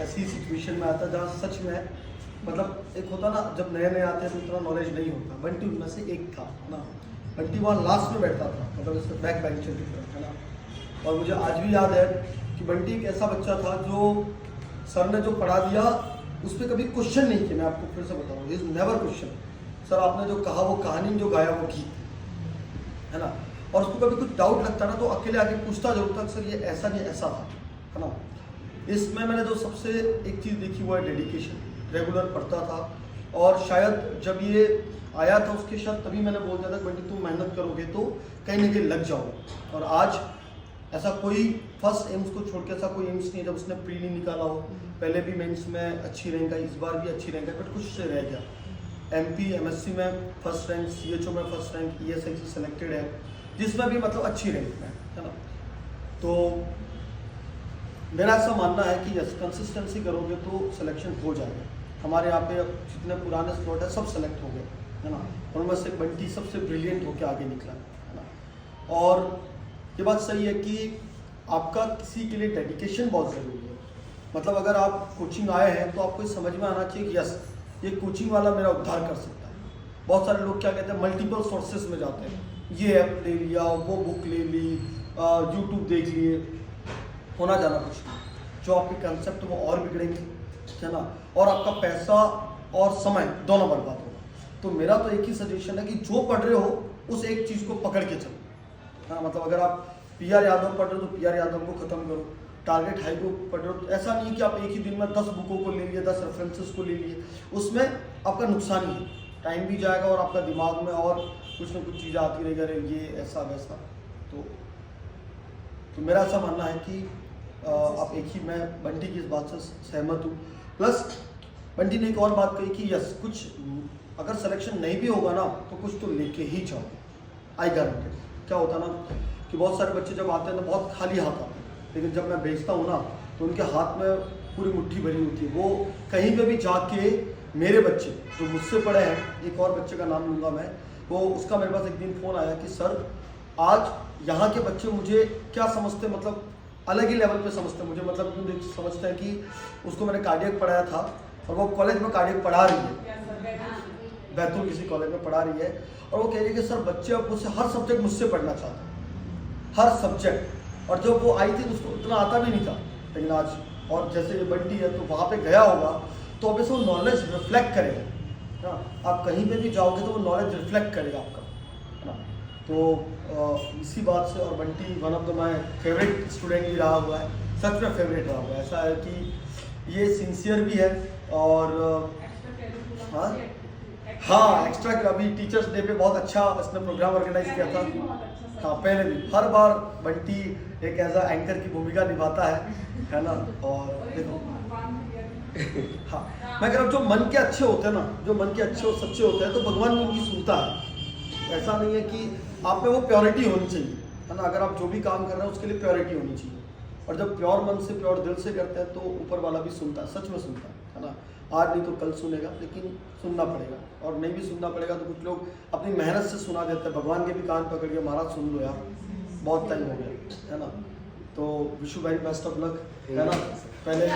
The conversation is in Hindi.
ऐसी सिचुएशन में आता जहाँ सच में मतलब एक होता ना, जब नए नए आते हैं तो इतना नॉलेज नहीं होता। बंटी उनमें से एक था ना। बंटी वहाँ लास्ट में बैठता था, मतलब इसके बैक बेंचर की तरफ, है ना। और मुझे आज भी याद है कि बंटी एक ऐसा बच्चा था जो सर ने जो पढ़ा दिया उस पर कभी क्वेश्चन नहीं किया। मैं आपको फिर से बताऊँ, इज नेवर क्वेश्चन। सर आपने जो कहा वो कहानी जो गाया वो गीत, है ना। और उसको कभी कुछ डाउट लगता ना तो अकेले आके पूछता जरूर था, सर ये ऐसा नहीं ऐसा था, है ना। इसमें मैंने जो सबसे एक चीज़ देखी वो है डेडिकेशन। रेगुलर पढ़ता था और शायद जब ये आया था उसके शायद तभी मैंने बोल दिया था बंटी तुम मेहनत करोगे तो कहीं ना कहीं लग जाओगे। और आज ऐसा कोई फर्स्ट एम्स को छोड़ के ऐसा कोई एम्स नहीं है जब उसने प्री नहीं निकाला हो। पहले भी मेंस में अच्छी रैंक आई, इस बार भी अच्छी रैंक है, बट कुछ से रह गया। MP MSc में फर्स्ट रैंक, CHO में फर्स्ट रैंक, ESI से सेलेक्टेड है, जिसमें भी मतलब अच्छी रैंक में, है ना। तो मेरा ऐसा मानना है कि यस, कंसिस्टेंसी करोगे तो सिलेक्शन हो जाएगा। हमारे यहाँ पे अब जितने पुराने स्लॉट है सब सेलेक्ट हो गए, है ना। उनमें से बंटी सबसे ब्रिलियंट होकर आगे निकला, है ना। और ये बात सही है कि आपका किसी के लिए डेडिकेशन बहुत ज़रूरी है। मतलब अगर आप कोचिंग आए हैं तो आपको समझ में आना चाहिए कि यस, ये कोचिंग वाला मेरा उद्धार कर सकता है। बहुत सारे लोग क्या कहते हैं, मल्टीपल सोर्सेज में जाते हैं, ये ऐप ले लिया, वो बुक ले ली, यूट्यूब देख लिए, होना जाना कुछ नहीं। जो आपके कंसेप्ट वो और बिगड़ेंगे, है ना, और आपका पैसा और समय दोनों बर्बाद होगा। तो मेरा तो एक ही सजेशन है कि जो पढ़ रहे हो उस एक चीज़ को पकड़ के चलो, है ना। मतलब अगर आप PR यादव पढ़ रहे हो तो PR यादव को ख़त्म करो। टारगेट हाई को पढ़ रहे हो तो ऐसा नहीं है कि आप एक ही दिन में 10 बुकों को ले लिए, 10 रेफरेंसेस को ले लिए, उसमें आपका नुकसान ही है। टाइम भी जाएगा और आपका दिमाग में और कुछ ना कुछ चीज़ें आती रहेगी, अरे ये ऐसा वैसा। तो मेरा ऐसा मानना है कि आप एक ही, मैं बंटी की इस बात से सहमत हूँ। प्लस बंटी ने एक और बात कही कि यस, कुछ अगर सिलेक्शन नहीं भी होगा ना तो कुछ तो लेके ही जाओगे, आई गारंटी। क्या होता ना कि बहुत सारे बच्चे जब आते हैं तो बहुत खाली हाथ आते हैं, लेकिन जब मैं भेजता हूँ ना तो उनके हाथ में पूरी मुट्ठी भरी होती है। वो कहीं पे भी जाके, मेरे बच्चे जो मुझसे पढ़े हैं, एक और बच्चे का नाम लूँगा मैं, वो उसका मेरे पास एक दिन फ़ोन आया कि सर आज यहाँ के बच्चे मुझे क्या समझते, मतलब अलग ही लेवल पे समझते हैं मुझे। मतलब क्यों समझते हैं कि उसको मैंने कार्डियक पढ़ाया था और वो कॉलेज में कार्डियक पढ़ा रही है, बैतूल किसी कॉलेज में पढ़ा रही है, और वो कह रही है कि सर बच्चे अब मुझसे हर सब्जेक्ट मुझसे पढ़ना चाहते हैं, हर सब्जेक्ट। और जब वो आई थी तो उसको उतना आता भी नहीं था, लेकिन आज, और जैसे ये बंटी है तो वहाँ पे गया होगा तो अब वो नॉलेज रिफ्लेक्ट करेगा ना। आप कहीं पे भी जाओगे तो वो नॉलेज रिफ्लेक्ट करेगा आपका, है ना। तो इसी बात से, और Bunty one of the my favourite student भी रहा हुआ है, सच में फेवरेट रहा हुआ है। ऐसा है कि ये सिंसियर भी है और हाँ एक्स्ट्रा, अभी टीचर्स डे पे बहुत अच्छा इसने प्रोग्राम ऑर्गेनाइज किया था। हाँ पहले भी हर बार बंटी एक एज अ एंकर की भूमिका निभाता है ना। और देखो हाँ, मैं कह रहा हूँ जो मन के अच्छे होते हैं ना, जो मन के अच्छे और सच्चे होते हैं तो भगवान भी उनकी सुनता है। ऐसा नहीं है कि आप में वो प्योरिटी होनी चाहिए, है ना। अगर आप जो भी काम कर रहे हैं उसके लिए प्योरिटी होनी चाहिए, और जब प्योर मन से प्योर दिल से करते हैं तो ऊपर वाला भी सुनता है, सच में सुनता है ना। आज नहीं तो कल सुनेगा, लेकिन सुनना पड़ेगा, और नहीं भी सुनना पड़ेगा तो कुछ लोग अपनी मेहनत से सुना देते हैं। भगवान के भी कान पकड़ के महाराज सुन लो यार, बहुत टाइम हो गया, है ना। तो wish you very best of luck, है ना। पहले